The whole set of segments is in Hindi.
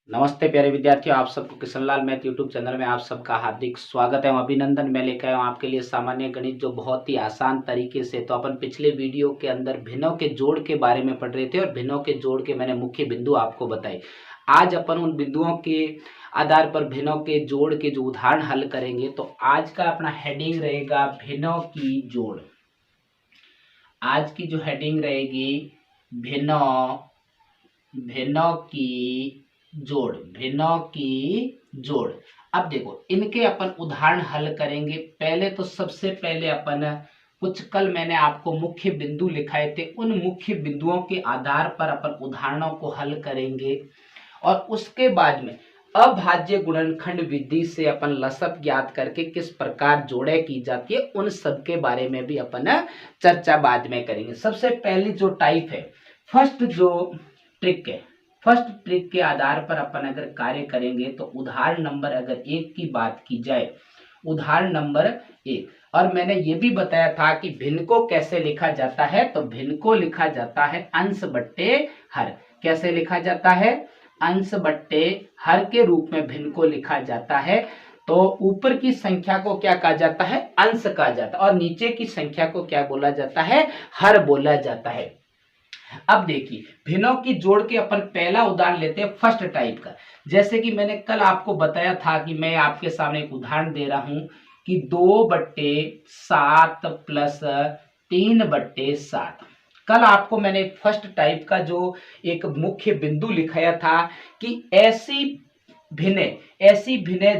नमस्ते प्यारे विद्यार्थियों, आप सबको किशनलाल मैथ यूट्यूब चैनल में आप सबका हार्दिक स्वागत है। अभिनंदन। मैं लेकर आया हूँ आपके लिए सामान्य गणित, जो बहुत ही आसान तरीके से। तो अपन पिछले वीडियो के अंदर भिन्नों के जोड़ के बारे में पढ़ रहे थे और भिन्नों के जोड़ के मैंने मुख्य बिंदु आपको बताए। आज अपन उन बिंदुओं के आधार पर भिन्नों के जोड़ के जो उदाहरण हल करेंगे। तो आज का अपना हेडिंग रहेगा भिन्नों की जोड़। आज की जो हेडिंग रहेगी भिन्नों की जोड़। अब देखो, इनके अपन उदाहरण हल करेंगे। पहले तो सबसे पहले अपन कुछ कल मैंने आपको मुख्य बिंदु लिखाए थे, उन मुख्य बिंदुओं के आधार पर अपन उदाहरणों को हल करेंगे और उसके बाद में अभाज्य गुणनखंड विधि से अपन लसप ज्ञात करके किस प्रकार जोड़े की जाती है, उन सब के बारे में भी अपन चर्चा बाद में करेंगे। सबसे पहली जो टाइप है, फर्स्ट ट्रिक के आधार पर अपन अगर कार्य करेंगे तो उदाहरण नंबर अगर 1 की बात की जाए, उदाहरण नंबर 1, और मैंने ये भी बताया था कि भिन्न को कैसे लिखा जाता है। तो भिन्न को लिखा जाता है अंश बट्टे हर। कैसे लिखा जाता है? अंश बट्टे हर के रूप में भिन्न को लिखा जाता है। तो ऊपर की संख्या को क्या कहा जाता है? अंश कहा जाता है, और नीचे की संख्या को क्या बोला जाता है? हर बोला जाता है। अब देखिए, भिन्नों की जोड़ के अपन पहला उदाहरण लेते हैं फर्स्ट टाइप का। जैसे कि मैंने कल आपको बताया था कि मैं आपके सामने एक उदाहरण दे रहा हूं कि 2/7 प्लस 3/7। कल आपको मैंने फर्स्ट टाइप का जो एक मुख्य बिंदु लिखाया था कि ऐसी भिन्ने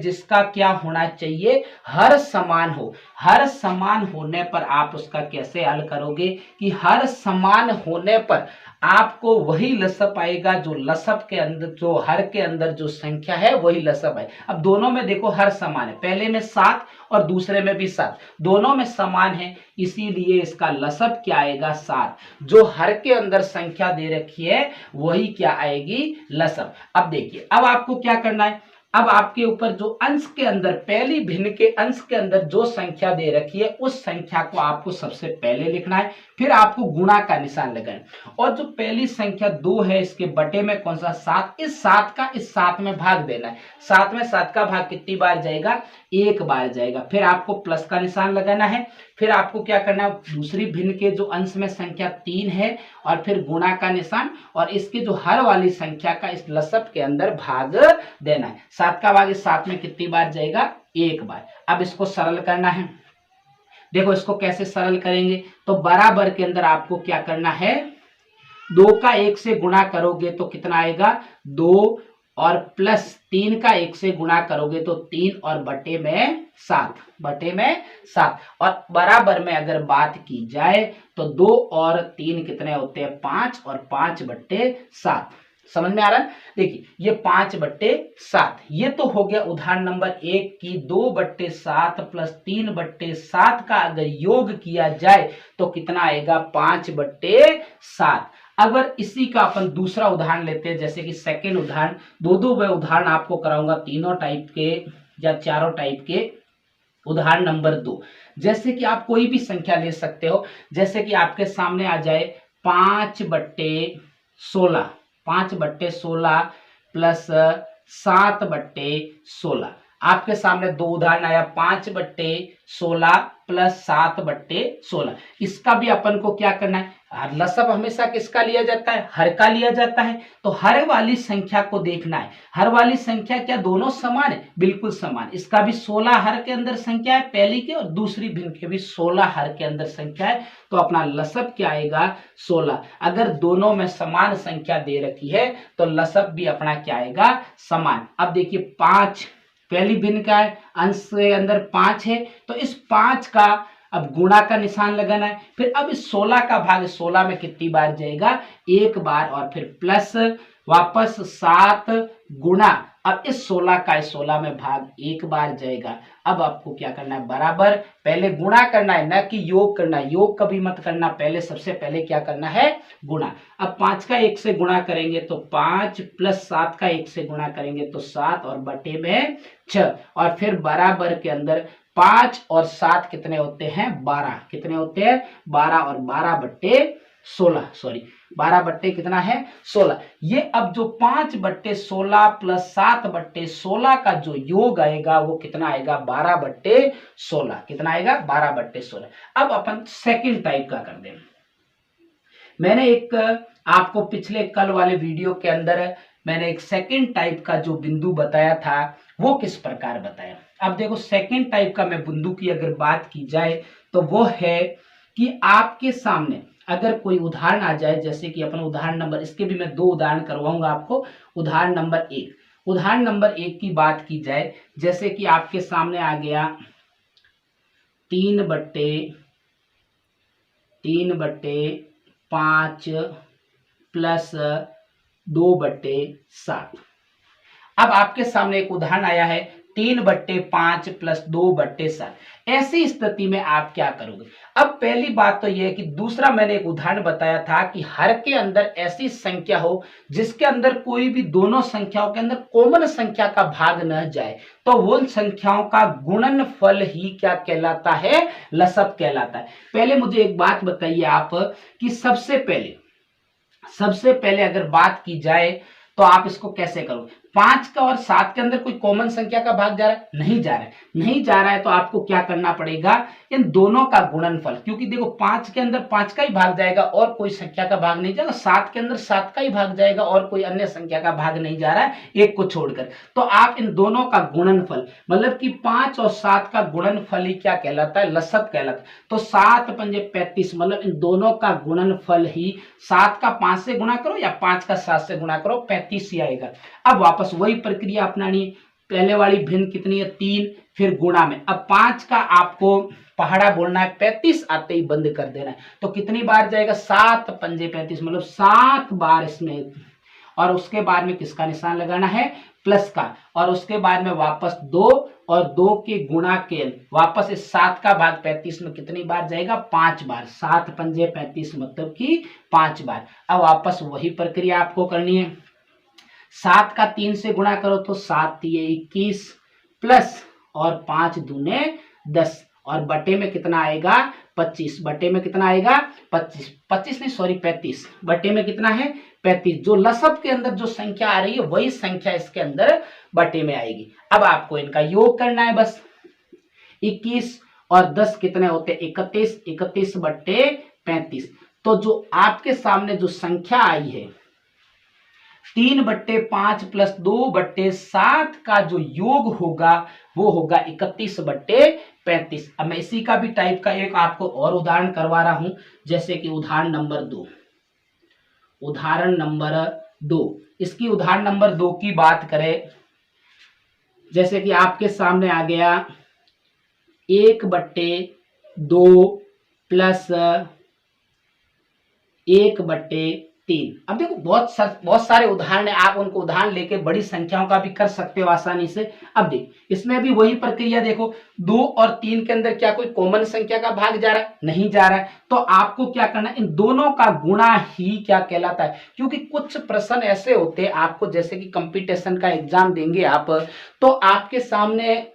जिसका क्या होना चाहिए? हर समान हो। हर समान होने पर आप उसका कैसे हल करोगे कि हर समान होने पर आपको वही लसप आएगा जो लसप के अंदर, जो हर के अंदर जो संख्या है वही लसप है। अब दोनों में देखो हर समान है, पहले में 7 और दूसरे में भी 7, दोनों में समान है, इसीलिए इसका लसप क्या आएगा? 7। जो हर के अंदर संख्या दे रखी है वही क्या आएगी? लसप। अब देखिए, अब आपको क्या करना है? अब आपके ऊपर जो अंश के अंदर, पहली भिन्न के अंश के अंदर जो संख्या दे रखी है उस संख्या को आपको सबसे पहले लिखना है, फिर आपको गुणा का निशान लगाना। और जो पहली संख्या 2 है, इसके बटे में कौन सा? 7। इस 7 का इस 7 में भाग देना है। 7 में 7 का भाग कितनी बार जाएगा? 1 बार जाएगा। फिर आपको प्लस का निशान लगाना है। फिर आपको क्या करना है? दूसरी भिन्न के जो अंश में संख्या 3 है और फिर गुणा का निशान, और इसके जो हर वाली संख्या का इस लसप के अंदर भाग देना है। 7 का भाग इस 7 में कितनी बार जाएगा? 1 बार। अब इसको सरल करना है। देखो इसको कैसे सरल करेंगे, तो बराबर के अंदर आपको क्या करना है? 2 का 1 से गुणा करोगे तो कितना आएगा? 2, और प्लस 3 का 1 से गुणा करोगे तो 3, और बटे में 7, और बराबर में अगर बात की जाए तो 2 और 3 कितने होते हैं? 5, और 5/7। समझ में आ रहा है? देखिए, ये 5/7, ये तो हो गया उदाहरण नंबर 1 की 2/7 प्लस 3/7 का अगर योग किया जाए तो कितना आएगा? 5/7। अगर इसी का अपन दूसरा उदाहरण लेते हैं, जैसे कि सेकेंड उदाहरण, दो मैं उदाहरण आपको कराऊंगा, तीनों टाइप के या चारों टाइप के। उदाहरण नंबर 2, जैसे कि आप कोई भी संख्या ले सकते हो। जैसे कि आपके सामने आ जाए 5/16, 5/16 प्लस 7/16। आपके सामने दो उदाहरण आया, 5/16 प्लस 7/16। इसका भी अपन को क्या करना है? लसप हमेशा किसका लिया जाता है? हर का लिया जाता है। तो हर वाली संख्या को देखना है। हर वाली संख्या क्या दोनों समान है? बिल्कुल समान। इसका भी 16 हर के अंदर संख्या है पहली के, और दूसरी भिन्न के भी 16 हर के अंदर संख्या है। तो अपना लसप क्या आएगा? 16। अगर दोनों में समान संख्या दे रखी है तो लसप भी अपना क्या आएगा? समान। अब देखिए, 5 पहली भिन्न का है, अंश के अंदर 5 है, तो इस 5 का अब गुणा का निशान लगाना है। फिर अब इस 16 का भाग 16 में कितनी बार जाएगा? 1 बार, और फिर प्लस वापस 7 गुणा, अब इस 16 का इस 16 में भाग 1 बार जाएगा। अब आपको क्या करना है? बराबर पहले गुणा करना है, न कि योग करना है। योग कभी मत करना, पहले सबसे पहले क्या करना है? गुणा। अब 5 का 1 से गुणा करेंगे तो 5, प्लस 7 का 1 से गुणा करेंगे तो 7, और बटे में 6, और फिर बराबर के अंदर 5 और 7 कितने होते हैं? 12। कितने होते हैं? 12, और 12/7। 16, सॉरी 12 बट्टे कितना है 16। ये अब जो 5/16 प्लस 7/16 का जो योग आएगा वो कितना आएगा 12/16। कितना आएगा 12/16। अब अपन सेकंड टाइप का कर दें। मैंने एक आपको पिछले कल वाले वीडियो के अंदर मैंने एक सेकंड टाइप का जो बिंदु बताया था वो किस प्रकार बताया। अब देखो सेकंड टाइप का मैं बिंदु की अगर बात की जाए तो वो है कि आपके सामने अगर कोई उदाहरण आ जाए, जैसे कि अपन उदाहरण नंबर, इसके भी मैं 2 उदाहरण करवाऊंगा आपको। उदाहरण नंबर 1 की बात की जाए, जैसे कि आपके सामने आ गया 3/5 प्लस 2/7। अब आपके सामने एक उदाहरण आया है 3/5 प्लस 2/7। ऐसी स्थिति में आप क्या करोगे। अब पहली बात तो यह है कि दूसरा मैंने एक उदाहरण बताया था कि हर के अंदर ऐसी संख्या हो जिसके अंदर कोई भी दोनों संख्याओं के अंदर कॉमन संख्या का भाग न जाए, तो वो संख्याओं का गुणनफल ही क्या कहलाता है, लसब कहलाता है। पहले मुझे एक बात बताइए आप कि सबसे पहले अगर बात की जाए तो आप इसको कैसे करोगे। 5 का और 7 के अंदर कोई कॉमन संख्या का भाग जा रहा है, नहीं जा रहा है तो आपको क्या करना पड़ेगा, इन दोनों का गुणनफल, क्योंकि देखो 5 के अंदर 5 का ही भाग जाएगा और कोई संख्या का भाग नहीं जाएगा, 7 के अंदर 7 का ही भाग जाएगा और कोई अन्य संख्या का भाग नहीं जा रहा है, एक को छोड़कर। तो आप इन दोनों का गुणनफल, मतलब कि 5 और 7 का गुणनफल ही क्या कहलाता है, लसब कहलाता है। तो 7 पंजे 35, मतलब इन दोनों का गुणनफल ही 7 का 5 से गुणा करो या 5 का 7 से गुणा करो, 35 ही आएगा। अब वापस वही प्रक्रिया अपनानी, पहले वाली भिन्न कितनी है 3, फिर गुणा में। अब 5 का आपको पहाड़ा बोलना है, 35 आते ही बंद कर देना है। तो कितनी बार जाएगा 7 पंजे 35, मतलब 7 बार इसमें, और उसके बाद में किसका निशान लगाना है, प्लस का, और उसके बाद में वापस 2 और 2 के गुणा के वापस इस 7 का भाग 35 में कितनी बार जाएगा, 5 बार। 7 पंजे 35 मतलब कि 5 बार। अब वापस वही प्रक्रिया आपको करनी है। 7 का 3 से गुणा करो तो 7 तिये 21 प्लस और 5 दूने 10, और बटे में कितना आएगा 25। बटे में कितना आएगा 25 नहीं सॉरी 35। बटे में कितना है 35। जो लसब के अंदर जो संख्या आ रही है वही संख्या इसके अंदर बटे में आएगी। अब आपको इनका योग करना है बस। 21 और 10 कितने होते हैं 31, 31 बटे 35। तो जो आपके सामने जो संख्या आई है 3/5 प्लस 2/7 का जो योग होगा वो होगा 31/35। अब मैं इसी का भी टाइप का एक आपको और उदाहरण करवा रहा हूं, जैसे कि उदाहरण नंबर 2। इसकी उदाहरण नंबर 2 की बात करें, जैसे कि आपके सामने आ गया 1/2 प्लस 1/3। अब देखो बहुत सारे उदाहरण है, आप उनको उदाहरण लेके बड़ी संख्याओं का भी कर सकते हो आसानी से। अब देख इसमें भी वही प्रक्रिया, देखो 2 और 3 के अंदर क्या कोई कॉमन संख्या का भाग जा रहा है, नहीं जा रहा है। तो आपको क्या करना है, इन दोनों का गुणा ही क्या कहलाता है। क्योंकि कुछ प्रश्न ऐसे होते हैं आपको, जैसे कि कंपटीशन का एग्जाम देंगे आप, तो आपके सामने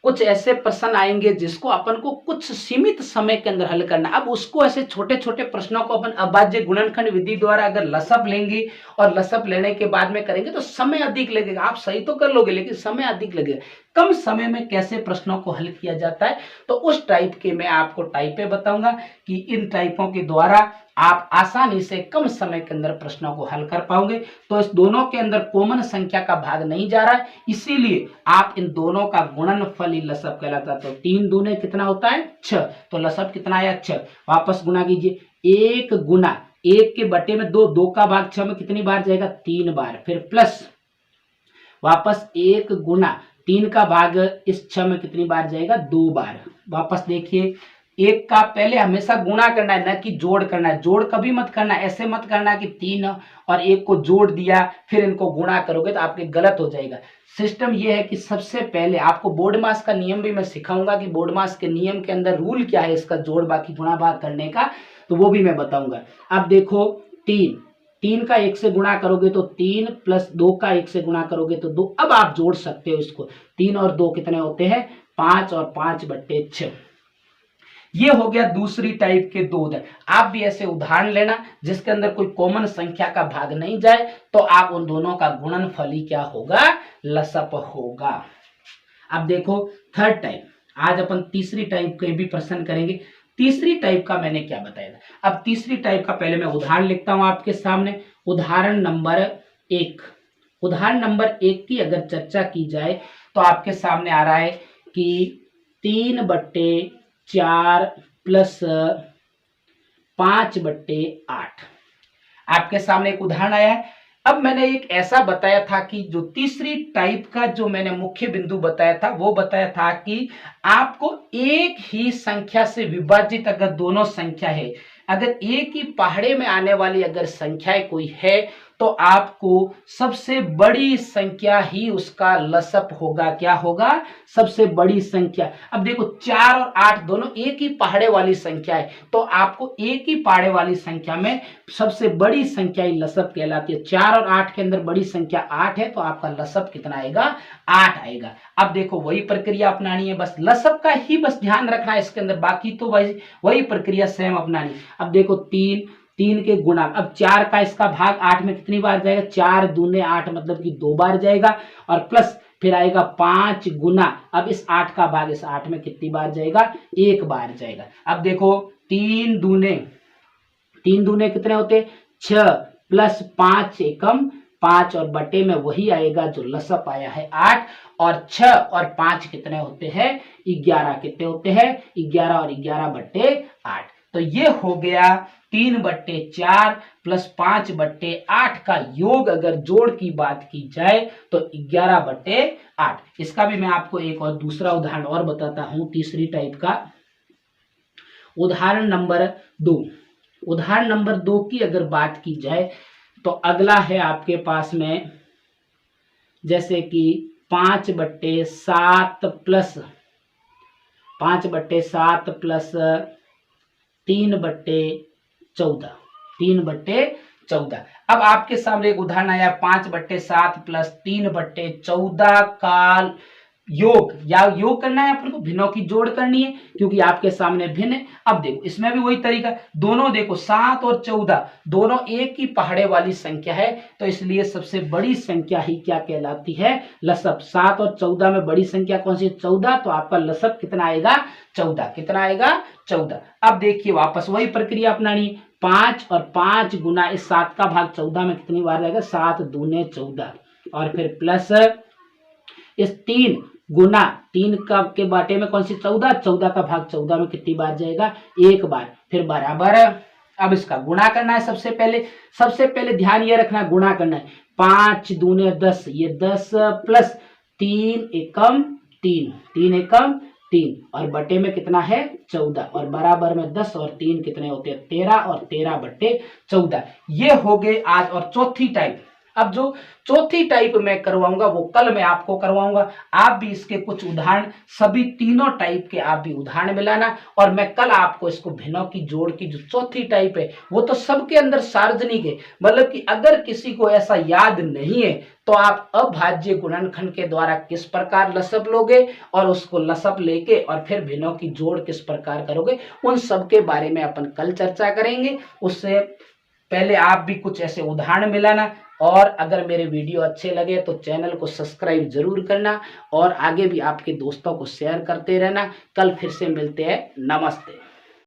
कुछ ऐसे प्रश्न आएंगे जिसको अपन को कुछ सीमित समय के अंदर हल करना। अब उसको ऐसे छोटे छोटे प्रश्नों को अपन अभाज्य गुणनखंड विधि द्वारा अगर लसब लेंगे और लसब लेने के बाद में करेंगे तो समय अधिक लगेगा। आप सही तो कर लोगे लेकिन समय अधिक लगेगा। कम समय में कैसे प्रश्नों को हल किया जाता है, तो उस टाइप के मैं आपको टाइपें बताऊंगा कि इन टाइपों के द्वारा आप आसानी से कम समय के अंदर प्रश्नों को हल कर पाओगे। तो इस दोनों के अंदर कॉमन संख्या का भाग नहीं जा रहा है, इसीलिए आप इन दोनों का गुणनफल ही लसब कहलाता है। तो 3 दूने कितना होता है 6, तो लसब कितना आया 6। वापस गुना कीजिए, 1 गुना 1 के बटे में 2, 2 का भाग 6 में कितनी बार जाएगा 3 बार। फिर प्लस वापस 1 गुना 3 का भाग इस 6 में कितनी बार जाएगा 2 बार। वापस देखिए, 1 का पहले हमेशा गुणा करना है, न कि जोड़ करना है। जोड़ कभी मत करना, ऐसे मत करना कि 3 और 1 को जोड़ दिया फिर इनको गुणा करोगे तो आपके गलत हो जाएगा। सिस्टम यह है कि सबसे पहले आपको बोर्ड मास का नियम भी मैं सिखाऊंगा कि बोर्ड मास के नियम के अंदर रूल क्या है इसका जोड़ बाकी गुणा भाग करने का, तो वो भी मैं बताऊंगा। अब देखो 3 का 1 से गुणा करोगे तो 3 प्लस 2 का 1 से गुणा करोगे तो 2। अब आप जोड़ सकते हो इसको, 3 और 2 कितने होते हैं 5 और 5/6। ये हो गया दूसरी टाइप के दो उदाहरण। आप भी ऐसे उदाहरण लेना जिसके अंदर कोई कॉमन संख्या का भाग नहीं जाए, तो आप उन दोनों का गुणनफल ही क्या होगा, लसप होगा। अब देखो थर्ड टाइप, आज अपन तीसरी टाइप के भी प्रश्न करेंगे। तीसरी टाइप का मैंने क्या बताया था, अब तीसरी टाइप का पहले मैं उदाहरण लिखता हूं आपके सामने। उदाहरण नंबर 1, उदाहरण नंबर 1 की अगर चर्चा की जाए तो आपके सामने आ रहा है कि 3/4 प्लस 5/8 आपके सामने एक उदाहरण आया है। अब मैंने एक ऐसा बताया था कि जो तीसरी टाइप का जो मैंने मुख्य बिंदु बताया था वो बताया था कि आपको एक ही संख्या से विभाजित अगर दोनों संख्या है, अगर एक ही पहाड़े में आने वाली अगर संख्याएं कोई है तो आपको सबसे बड़ी संख्या ही उसका लसप होगा। क्या होगा, सबसे बड़ी संख्या। अब देखो 4 और 8 दोनों एक ही पहाड़े वाली संख्या है, तो आपको एक ही पहाड़े वाली संख्या में सबसे बड़ी संख्या ही लसप कहलाती है। 4 और 8 के अंदर बड़ी संख्या 8 है, तो आपका लसप कितना आएगा, 8 आएगा। अब देखो वही प्रक्रिया अपनानी है, बस लसप का ही बस ध्यान रखना है इसके अंदर, बाकी तो वही प्रक्रिया सेम अपनानी। अब देखो 3 के गुणा, अब 4 का इसका भाग 8 में कितनी बार जाएगा, 4 दूने 8 मतलब कि 2 बार जाएगा, और प्लस फिर आएगा 5 गुना, अब इस 8 का भाग इस 8 में कितनी बार जाएगा, 1 बार जाएगा। अब देखो 3 दूने कितने होते, 6 प्लस 5 एकम 5 और बटे में वही आएगा जो लसप आया है 8, और 6 और 5 कितने होते हैं, 11। कितने होते हैं, 11 और 11/8। तो ये हो गया 3/4 प्लस 5/8 का योग। अगर जोड़ की बात की जाए तो 11/8। इसका भी मैं आपको एक और दूसरा उदाहरण और बताता हूं तीसरी टाइप का। उदाहरण नंबर 2, उदाहरण नंबर 2 की अगर बात की जाए तो अगला है आपके पास में, जैसे कि 5/7 प्लस 3/14, 3/14। अब आपके सामने एक उदाहरण आया 5/7 प्लस 3/14 का योग, या योग करना है अपन को, भिन्नों की जोड़ करनी है क्योंकि आपके सामने भिन्न है। अब देखो इसमें भी वही तरीका, दोनों देखो 7 और 14 दोनों एक ही पहाड़े वाली संख्या है, तो इसलिए सबसे बड़ी संख्या ही क्या कहलाती है, लसप। 7 और 14 में बड़ी संख्या कौन सी, 14, तो आपका लसप कितना आएगा, 14। कितना आएगा, 14। अब देखिए वापस वही प्रक्रिया अपनानी है, 5 और 5 गुना इस 7 का भाग 14 में कितनी बार जाएगा, 7 दूने 14, और फिर प्लस इस 3 गुना 3 का के बाटे में कौन सी, 14, 14 का भाग 14 में कितनी बार जाएगा, 1 बार, फिर बराबर। अब इसका गुणा करना है। सबसे पहले ध्यान ये रखना, गुणा करना है। 5 दूने 10, ये 10 प्लस 3 एकम 3, 3 एकम 3, और बटे में कितना है, 14, और बराबर में 10 और 3 कितने होते हैं, 13, और 13/14। ये हो गए आज। और चौथी टाइप, अब जो चौथी टाइप मैं करवाऊंगा वो कल मैं आपको करवाऊंगा। आप भी इसके कुछ उदाहरण, सभी तीनों टाइप के आप भी उदाहरण मिलाना, और मैं कल आपको इसको भिन्नों की जोड़ की जो चौथी टाइप है वो तो सबके अंदर सार्वजनिक है, मतलब कि अगर किसी को ऐसा याद नहीं है तो आप अभाज्य गुणनखंड के द्वारा किस प्रकार लसप लोगे और उसको लसप लेके और फिर भिन्नों की जोड़ किस प्रकार करोगे, उन सब के बारे में अपन कल चर्चा करेंगे। उससे पहले आप भी कुछ ऐसे उदाहरण मिलाना, और अगर मेरे वीडियो अच्छे लगे तो चैनल को सब्सक्राइब जरूर करना, और आगे भी आपके दोस्तों को शेयर करते रहना। कल फिर से मिलते हैं, नमस्ते।